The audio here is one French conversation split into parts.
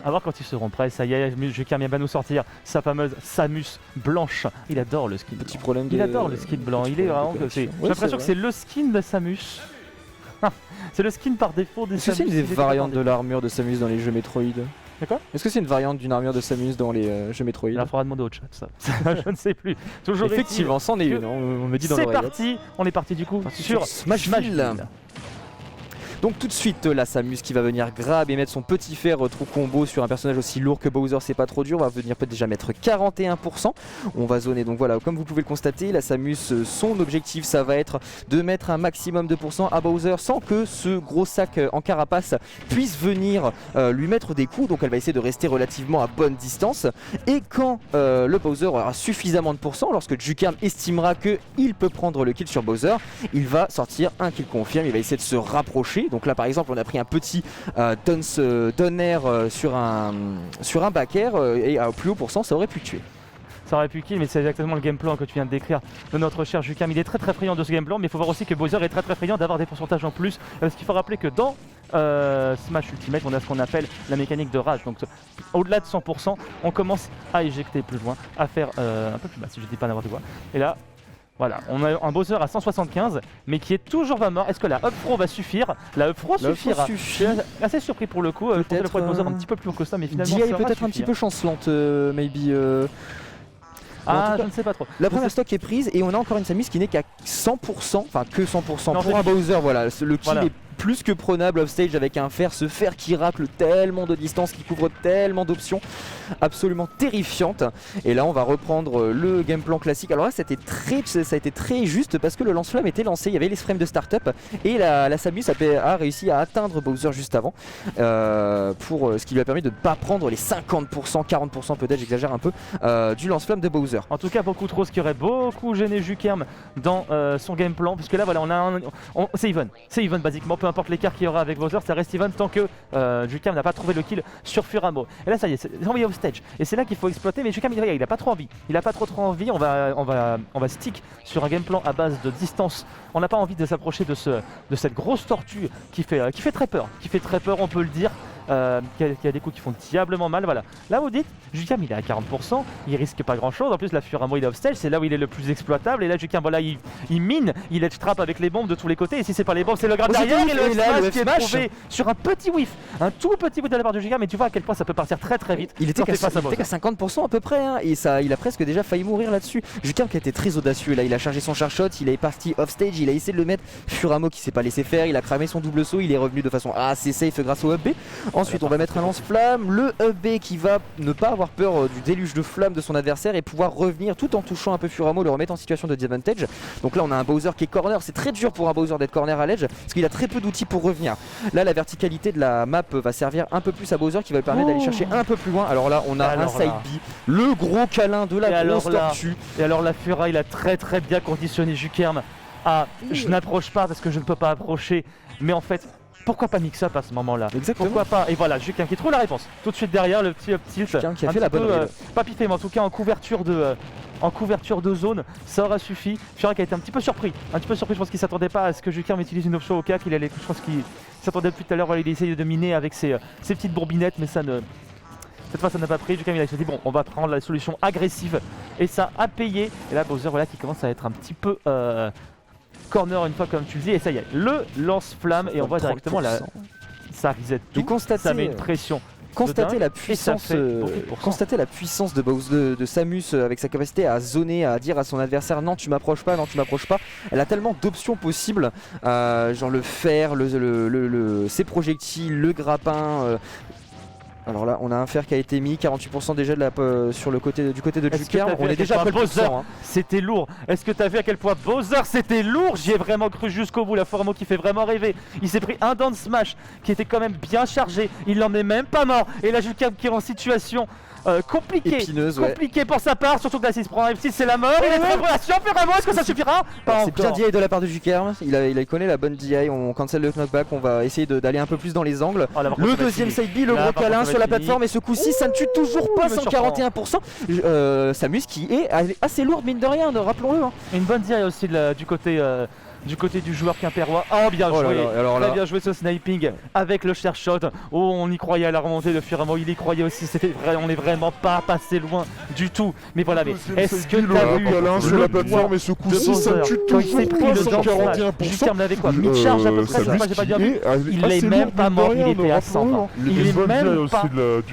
À voir quand ils seront prêts. Ça y est, Jukarm va nous sortir sa fameuse Samus blanche. Il adore le skin blanc. Petit problème Il adore le skin blanc. Il est vraiment. J'ai l'impression que c'est le skin de Samus. C'est le skin par défaut des Samus. Est-ce que c'est une des variantes de l'armure de Samus dans les jeux Metroid? D'accord. Est-ce que c'est une variante d'une armure de Samus dans les jeux Metroid? Il faudra demander au chat ça. Je ne sais plus. Toujours effectivement, c'en est une. On me dit dans l'oreillette. C'est parti. On est parti du coup sur Smashville. Donc tout de suite la Samus qui va venir grab et mettre son petit fer trou combo sur un personnage aussi lourd que Bowser, c'est pas trop dur. On va venir peut-être déjà mettre 41%. On va zoner, donc voilà, comme vous pouvez le constater, la Samus, son objectif ça va être de mettre un maximum de pourcents à Bowser sans que ce gros sac en carapace puisse venir lui mettre des coups. Donc elle va essayer de rester relativement à bonne distance. Et quand le Bowser aura suffisamment de pourcents, lorsque Jukarm estimera qu'il peut prendre le kill sur Bowser, il va sortir un kill confirme, il va essayer de se rapprocher. Donc là par exemple on a pris un petit down-air sur un back air et à plus haut pourcent ça aurait pu tuer. Ça aurait pu kill, mais c'est exactement le game plan que tu viens de décrire de notre cher Jukarm. Il est très friand de ce game plan, mais il faut voir aussi que Bowser est très friand d'avoir des pourcentages en plus. Parce qu'il faut rappeler que dans Smash Ultimate on a ce qu'on appelle la mécanique de rage. Donc au-delà de 100%, on commence à éjecter plus loin, à faire un peu plus bas si je dis pas n'importe quoi. Et là, voilà, on a un Bowser à 175, mais qui est toujours pas mort. Est-ce que la up throw va suffire? La up throw suffira. Je suis assez surpris pour le coup. Je pensais le Bowser un petit peu plus haut que ça, mais finalement DI peut-être un petit peu chancelante, maybe. Je ne sais pas trop. La première stock est prise et on a encore une Samus qui n'est qu'à 100%, enfin que 100% non, pour un Bowser. Voilà, le kill est plus que prenable offstage avec un fer, ce fer qui racle tellement de distance, qui couvre tellement d'options, absolument terrifiante. Et là on va reprendre le game plan classique. Alors là ça a été très juste parce que le lance-flamme était lancé, il y avait les frames de start-up et la Samus a réussi à atteindre Bowser juste avant pour ce qui lui a permis de ne pas prendre les 50%, 40% peut-être, j'exagère un peu, du lance-flamme de Bowser. En tout cas beaucoup trop, ce qui aurait beaucoup gêné Jukarm dans son game plan, puisque là voilà c'est even basiquement, peu importe l'écart qu'il y aura avec Bowser, ça reste even tant que Jukarm n'a pas trouvé le kill sur Furamo. Et là ça y est, c'est envoyé off stage et c'est là qu'il faut exploiter, mais Jukarm il a pas trop envie, on va stick sur un game plan à base de distance. On n'a pas envie de s'approcher de cette grosse tortue qui fait très peur, on peut le dire. Qui a des coups qui font diablement mal, voilà. Là vous dites, Jukarm il est à 40%, il risque pas grand chose, en plus la Furamo il est off stage, c'est là où il est le plus exploitable, et là Jukarm voilà il mine, il edge trap avec les bombes de tous les côtés, et si c'est pas les bombes c'est le grab derrière, et le smash qui est trouvé sur un petit whiff, un tout petit whiff de la part de Jukarm, mais tu vois à quel point ça peut partir très vite. Il était qu'à 50% à peu près, hein, et il a presque déjà failli mourir là-dessus. Jukarm qui a été très audacieux, là il a chargé son char shot, il est parti off stage, il a essayé de le mettre, Furamo qui s'est pas laissé faire, il a cramé son double saut, il est revenu de façon assez safe grâce au up B. Ensuite on va mettre un lance-flamme, le up B qui va ne pas avoir peur du déluge de flammes de son adversaire et pouvoir revenir tout en touchant un peu Furamo, le remettre en situation de disadvantage. Donc là on a un Bowser qui est corner, c'est très dur pour un Bowser d'être corner à l'edge parce qu'il a très peu d'outils pour revenir. Là la verticalité de la map va servir un peu plus à Bowser qui va lui permettre d'aller chercher un peu plus loin. Alors là on a un side B, le gros câlin de la grosse tortue. Et alors la Fura il a très bien conditionné Jukarm à je n'approche pas parce que je ne peux pas approcher, mais en fait pourquoi pas mix-up à ce moment-là? Exactement. Pourquoi pas? Et voilà, Jukarm qui trouve la réponse. Tout de suite derrière, le petit tilt. Jukarm qui a fait la bonne ride. Pas piffé, mais en tout cas en couverture de zone, ça aura suffi. Fura qui a été un petit peu surpris. Je pense qu'il s'attendait pas à ce que Jukarm utilise une option au cap. Je pense qu'il s'attendait depuis tout à l'heure. Voilà, il essayait de miner avec ses petites bourbinettes, mais cette fois ça n'a pas pris. Jukarm il a dit bon, on va prendre la solution agressive. Et ça a payé. Et là Bowser voilà qui commence à être un petit peu corner une fois comme tu le dis, et ça y est, le lance-flamme et on voit directement ça reset tout, ça met une pression. Constater la puissance de Samus avec sa capacité à zoner, à dire à son adversaire non tu m'approches pas, elle a tellement d'options possibles, genre le fer, ses projectiles, le grappin. Alors là on a un fer qui a été mis, 48% déjà du côté de Jukarm, on est déjà à Bowser, c'était lourd. Est-ce que tu as vu à quel point Bowser c'était lourd? J'y ai vraiment cru jusqu'au bout, la Furamo qui fait vraiment rêver. Il s'est pris un down smash qui était quand même bien chargé, il n'en est même pas mort. Et là Jukarm qui est en situation compliquée pour sa part, surtout que là s'il se prend un F6 c'est la mort. Il est très relation, Furamo, est-ce que ça suffira? C'est bien DI de la part de Jukarm, il connaît la bonne DI, on cancel le knockback, on va essayer d'aller un peu plus dans les angles. Le deuxième side B, le gros câlin sur la plateforme, et ce coup-ci ça ne tue toujours pas, 141%. Samus qui est assez lourde mine de rien, rappelons-le. Une bonne DI aussi du côté du côté du joueur quimpérois. Oh bien Oh là joué, là, alors là. très bien joué ce sniping avec le cher shot. Oh on y croyait à la remontée de Furamo, il y croyait aussi, c'était vrai, on n'est vraiment pas passé loin du tout. Mais voilà, mais est-ce que t'as vu câlin sur la plateforme et ce coup-ci ça Bowser tue quand il s'est toujours pris le pas, jump smash? 141%. Jukerm l'avait quoi, mid-charge à peu près, je sais pas, j'ai pas bien vu. Il est même pas mort, il était à 120. Il est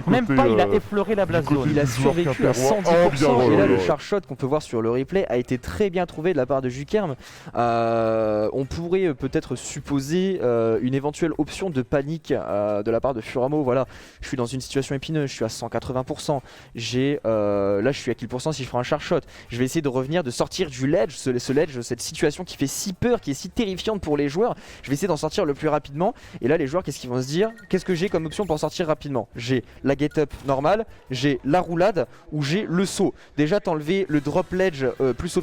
même pas, il a effleuré la blast zone. Il a survécu à 110%. Et là, le char shot qu'on peut voir sur le replay a été très bien trouvé de la part de Jukerm. On pourrait peut-être supposer une éventuelle option de panique de la part de Furamo. Voilà, je suis dans une situation épineuse, je suis à 180%. Là, je suis à kill % si je prends un char shot. Je vais essayer de revenir, de sortir du ledge, ce ledge, cette situation qui fait si peur, qui est si terrifiante pour les joueurs. Je vais essayer d'en sortir le plus rapidement. Et là, les joueurs, qu'est-ce qu'ils vont se dire? Qu'est-ce que j'ai comme option pour sortir rapidement? J'ai la get up normale, j'ai la roulade ou j'ai le saut. Déjà, t'enlever le drop ledge plus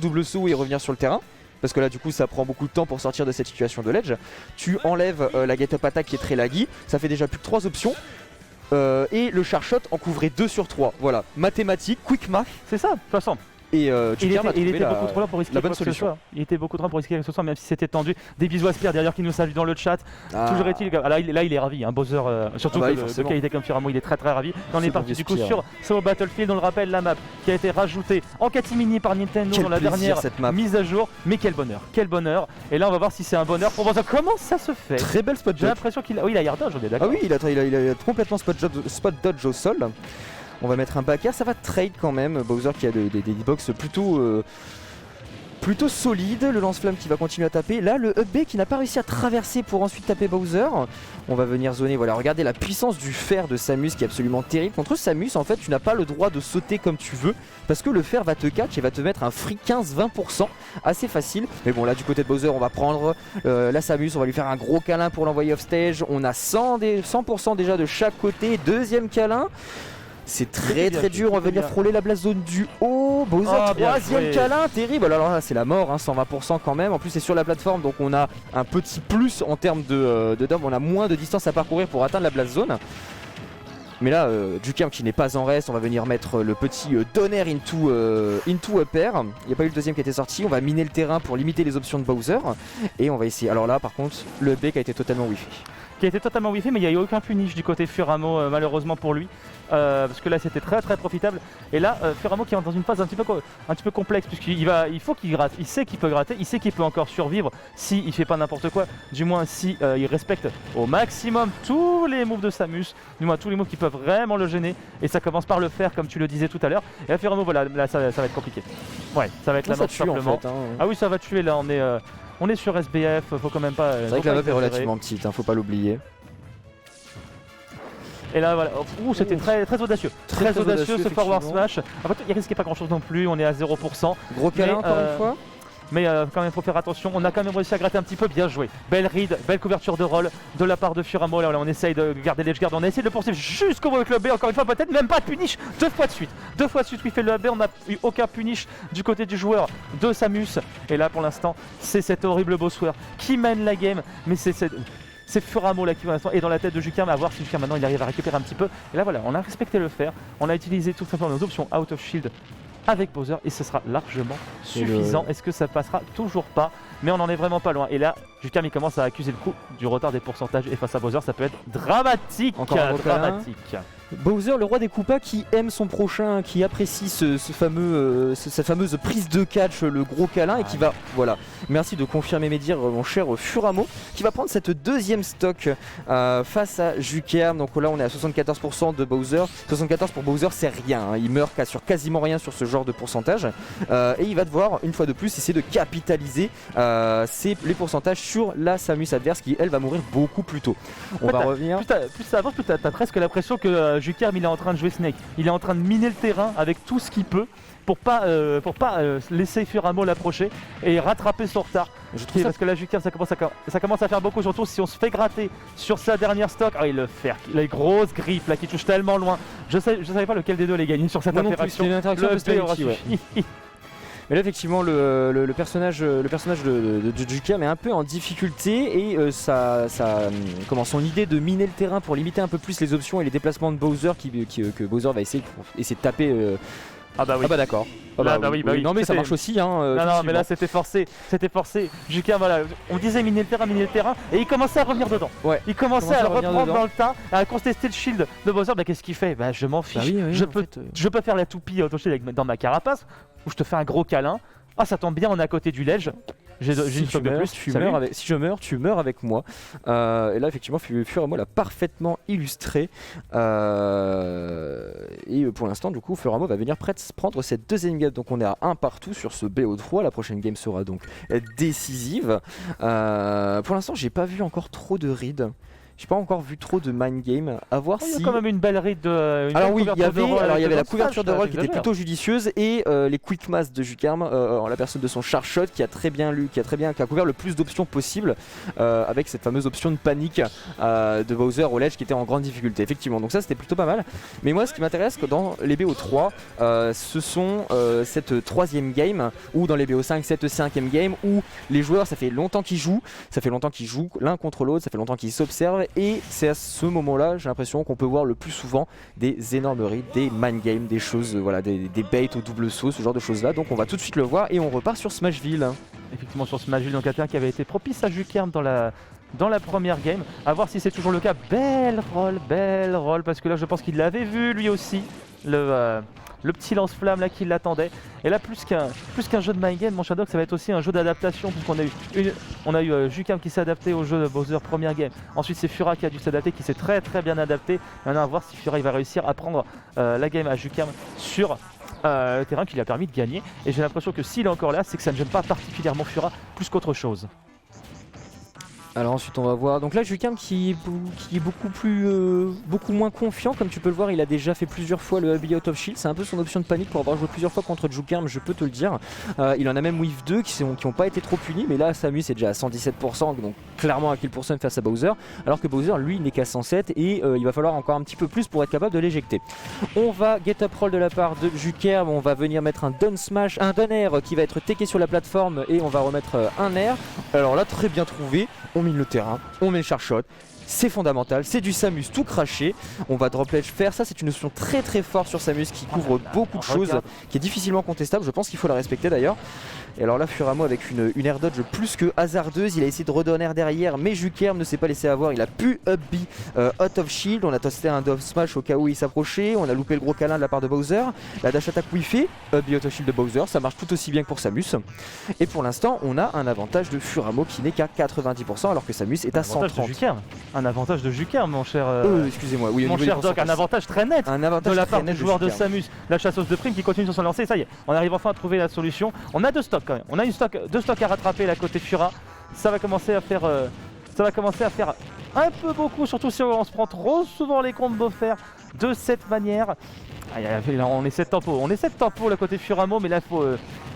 double saut et revenir sur le terrain. Parce que là du coup ça prend beaucoup de temps pour sortir de cette situation de ledge. Tu enlèves la get up attack qui est très laggy. Ça fait déjà plus que 3 options. Et le char shot en couvrait 2 sur 3. Voilà, mathématiques, quick math. C'est ça, de toute façon. Et il était beaucoup trop là pour risquer quoi que ce soit. Il était beaucoup trop là pour risquer quoi que ce soit, même si c'était tendu. Des bisous à Spire derrière qui nous salue dans le chat. Toujours est-il, là il est ravi, hein, Bowser, surtout de qualité comme Furamo, il est très ravi. On est parti du coup sur Solo Battlefield, on le rappelle, la map qui a été rajoutée en catimini par Nintendo dans la dernière mise à jour. Mais quel bonheur. Et là on va voir si c'est un bonheur pour Bowser. Comment ça se fait? Très belle spot dodge. J'ai l'impression qu'il a... Oui, il a yard dodge, on est d'accord. Ah oui, il a complètement spot dodge au sol. On va mettre un back air, ça va trade quand même. Bowser qui a des hitbox plutôt solides. Le lance-flamme qui va continuer à taper. Là, le up B qui n'a pas réussi à traverser pour ensuite taper Bowser. On va venir zoner. Voilà, regardez la puissance du fer de Samus qui est absolument terrible. Contre Samus, en fait, tu n'as pas le droit de sauter comme tu veux parce que le fer va te catch et va te mettre un free 15-20%. Assez facile. Mais bon, là, du côté de Bowser, on va prendre la Samus. On va lui faire un gros câlin pour l'envoyer off stage. On a 100% déjà de chaque côté. Deuxième câlin. C'est très dur, on va venir frôler la blast zone du haut. Bowser, troisième câlin, terrible. Alors là, c'est la mort, hein, 120% quand même. En plus, c'est sur la plateforme, donc on a un petit plus en termes de dom. On a moins de distance à parcourir pour atteindre la blast zone. Mais là, Jukerm qui n'est pas en reste, on va venir mettre le petit donner into upper. Il n'y a pas eu le deuxième qui était sorti. On va miner le terrain pour limiter les options de Bowser. Et on va essayer. Alors là, par contre, le B qui a été totalement wifi. Mais il n'y a eu aucun punish du côté Furamo malheureusement pour lui. Parce que là c'était très profitable. Et là Furamo qui est dans une phase un petit peu complexe puisqu'il faut qu'il gratte. Il sait qu'il peut gratter, il sait qu'il peut encore survivre s'il fait pas n'importe quoi. Du moins si il respecte au maximum tous les moves de Samus. Du moins tous les moves qui peuvent vraiment le gêner. Et ça commence par le faire comme tu le disais tout à l'heure. Et là Furamo voilà, là ça va être compliqué. Ouais, ça va être la mort simplement. En fait, hein. Ah oui ça va tuer là, on est sur SBF, faut quand même pas... C'est vrai que la map est relativement petite, hein, faut pas l'oublier. Et là voilà, c'était très audacieux. Très audacieux ce forward smash. En fait il risquait pas grand chose non plus, on est à 0%. Gros câlin encore une fois. Mais quand même faut faire attention, on a quand même réussi à gratter un petit peu, bien joué. Belle read, belle couverture de roll de la part de Furamo. Là on essaye de garder l'edge guard, on a essayé de le poursuivre jusqu'au bout avec le B, encore une fois peut-être même pas de punish, deux fois de suite où il fait le B, on n'a eu aucun punish du côté du joueur de Samus. Et là pour l'instant c'est cet horrible Bowser qui mène la game, mais c'est Furamo là qui pour l'instant est dans la tête de Jukerm, à voir si Jukerm maintenant il arrive à récupérer un petit peu. Et là voilà, on a respecté le fer, on a utilisé tout simplement nos options out of shield avec Bowser et ce sera largement suffisant. Est-ce que ça passera? Toujours pas, mais on en est vraiment pas loin. Et là, Jukerm il commence à accuser le coup du retard des pourcentages et face à Bowser ça peut être dramatique. Encore dramatique. Bowser, le roi des Koopas qui aime son prochain, qui apprécie cette fameuse prise de catch, le gros câlin et qui va, voilà, merci de confirmer mes dires mon cher Furamo, qui va prendre cette deuxième stock face à Jukerm. Donc là on est à 74% de Bowser, 74 pour Bowser c'est rien, hein. Il meurt sur quasiment rien sur ce genre de pourcentage et il va devoir une fois de plus essayer de capitaliser les pourcentages sur la Samus adverse qui elle va mourir beaucoup plus tôt. On va revenir. Plus ça avance, plus t'as presque l'impression que Jukerm il est en train de jouer Snake, il est en train de miner le terrain avec tout ce qu'il peut pour pas laisser Furamo l'approcher et rattraper son retard. Parce que là Jukerm ça commence à faire beaucoup, surtout si on se fait gratter sur sa dernière stock. Ah il le fait, les grosses griffes là qui touchent tellement loin. Je savais pas lequel des deux les gagner sur cette interaction. Une interaction mais là effectivement le personnage de Jukerm est un peu en difficulté et son idée de miner le terrain pour limiter un peu plus les options et les déplacements de Bowser que Bowser va essayer de taper Ah bah oui. Ah bah d'accord. Là, bah oui, bah oui. Non mais ça C'était- marche aussi hein. Non, non, mais effectivement. là c'était forcé. Jukem, voilà, on disait miner le terrain, et il commençait à revenir dedans. Ouais. Il commençait Commençait à à le revenir reprendre dedans. dans le tas, à contester le shield de Bowser. Bah qu'est-ce qu'il fait? Bah je m'en fiche. Bah oui, je, en peux, fait, je peux faire la toupie dans ma carapace, ou je te fais un gros câlin. Ah ça tombe bien, on est à côté du ledge. J'ai si une tu stock de meurs, plus. Salut. si je meurs, tu meurs avec moi. Et là, effectivement, Furamo l'a parfaitement illustré. Et pour l'instant, du coup, Furamo va venir prendre cette deuxième game. Donc, on est à 1 partout sur ce BO3. La prochaine game sera donc décisive. Pour l'instant, j'ai pas vu encore trop de read. J'ai pas encore vu trop de mind game. À voir Oh, il y si. a quand même une belle read de. Une Alors belle oui, il y couverture de avait, rôle avec la le couverture de smash, rôle qui était j'exagère. plutôt judicieuse et les quick mass de Jukarm en la personne de son char shot qui a couvert le plus d'options possibles avec cette fameuse option de panique de Bowser au ledge qui était en grande difficulté effectivement. Donc ça c'était plutôt pas mal. Mais moi ce qui m'intéresse que dans les BO3 ce sont cette troisième game ou dans les BO5 cette cinquième game où les joueurs ça fait longtemps qu'ils jouent l'un contre l'autre, ça fait longtemps qu'ils s'observent et c'est à ce moment-là, j'ai l'impression qu'on peut voir le plus souvent des énormes reads, des mind games, des choses, voilà, des baits au double saut, ce genre de choses-là. Donc on va tout de suite le voir et on repart sur Smashville. Effectivement sur Smashville, donc un terrain qui avait été propice à Jukerm dans la première game. À voir si c'est toujours le cas. Belle roll, parce que là je pense qu'il l'avait vu lui aussi, le petit lance-flamme là qui l'attendait. Et là plus qu'un jeu de mind game, mon Shadok, ça va être aussi un jeu d'adaptation, puisqu'on a eu Jukerm qui s'est adapté au jeu de Bowser première game. Ensuite c'est Fura qui a dû s'adapter, qui s'est très bien adapté. Maintenant à voir si Fura il va réussir à prendre la game à Jukerm sur le terrain qui lui a permis de gagner. Et j'ai l'impression que s'il est encore là, c'est que ça ne gêne pas particulièrement Fura plus qu'autre chose. Alors ensuite on va voir, donc là Jukarm qui est beaucoup moins confiant, comme tu peux le voir il a déjà fait plusieurs fois le Ability Out of Shield, c'est un peu son option de panique pour avoir joué plusieurs fois contre Jukarm, je peux te le dire. Il en a même Weave 2 qui n'ont pas été trop punis, mais là Samus est déjà à 117%, donc clairement à kill % face à Bowser, alors que Bowser lui n'est qu'à 107 et il va falloir encore un petit peu plus pour être capable de l'éjecter. On va get up roll de la part de Jukarm, on va venir mettre un down smash, un down air qui va être teché sur la plateforme et on va remettre un air. Alors là très bien trouvé, on mine le terrain, on met le char shot, c'est fondamental, c'est du Samus tout craché. On va drop ledge faire, ça c'est une notion très forte sur Samus qui couvre beaucoup de choses, qui est difficilement contestable, je pense qu'il faut la respecter d'ailleurs. Et alors là Furamo avec une air dodge plus que hasardeuse, il a essayé de redonner air derrière mais Jukerm ne s'est pas laissé avoir, il a pu up B out of shield, on a testé un dove smash au cas où il s'approchait, on a loupé le gros câlin de la part de Bowser, la dash attack wifi, up B out of shield de Bowser, ça marche tout aussi bien que pour Samus. Et pour l'instant on a un avantage de Furamo qui n'est qu'à 90% alors que Samus est à 130. Un avantage de Jukerm, mon cher, excusez-moi, oui, mon cher Doc, un avantage très net un avantage de la très part net du joueur de Jukerm. Samus. La chasseuse de prime qui continue sur son lancée, ça y est, on arrive enfin à trouver la solution. On a deux stocks quand même, on a deux stocks à rattraper là côté Fura. Ça va commencer à faire un peu beaucoup, surtout si on se prend trop souvent les combos faire de cette manière. Là, on essaie de tempo là côté Furamo, mais là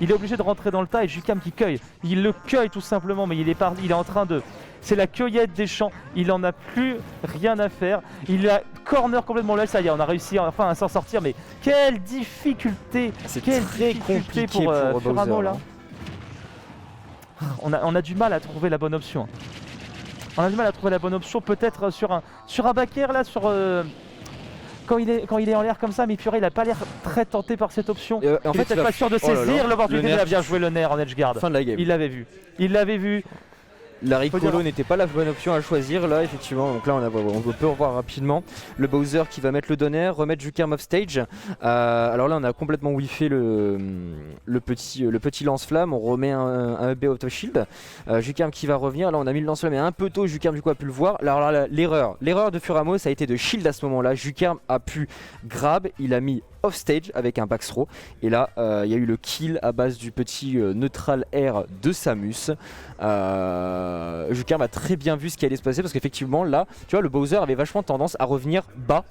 il est obligé de rentrer dans le tas et Jukerm qui cueille. Il le cueille tout simplement, mais il est en train de... C'est la cueillette des champs, il en a plus rien à faire. Il a corner complètement là, ça y est, on a réussi enfin à s'en sortir, mais quelle difficulté! C'est Quelle très difficulté compliqué pour Furamo Bowser, là. hein. On a du mal à trouver la bonne option. Peut-être sur un back air là, quand il est en l'air comme ça, mais purée, il a pas l'air très tenté par cette option. En Il fait, est peut-être pas sûr de oh là là, saisir l'opportunité. le Il a nerf bien joué le nerf en edge guard. Fin de la game. Il l'avait vu. La Faut Ricolo dire- n'était pas la bonne option à choisir là effectivement, donc là on peut revoir rapidement le Bowser qui va mettre le donner, remettre Jukerm off stage. Alors là on a complètement whiffé le petit lance-flamme, on remet un B auto shield. Jukerm qui va revenir, là on a mis le lance-flamme mais un peu tôt, Jukerm du coup a pu le voir. Alors là l'erreur de Furamo ça a été de shield à ce moment là, Jukerm a pu grab, il a mis off stage avec un back throw et là il y a eu le kill à base du petit neutral air de Samus. Jukerm a très bien vu ce qui allait se passer parce qu'effectivement là tu vois le Bowser avait vachement tendance à revenir bas,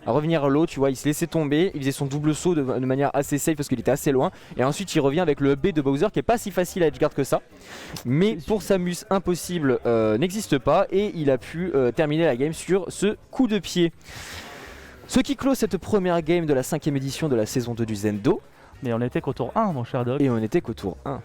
à revenir low, tu vois, il se laissait tomber, il faisait son double saut de manière assez safe parce qu'il était assez loin et ensuite il revient avec le B de Bowser qui est pas si facile à edgeguard que ça, mais pour Samus impossible n'existe pas et il a pu terminer la game sur ce coup de pied. Ce qui clôt cette première game de la 5ème édition de la saison 2 du Zendo. Mais on était qu'au tour 1, mon cher Doc. Et on était qu'au tour 1.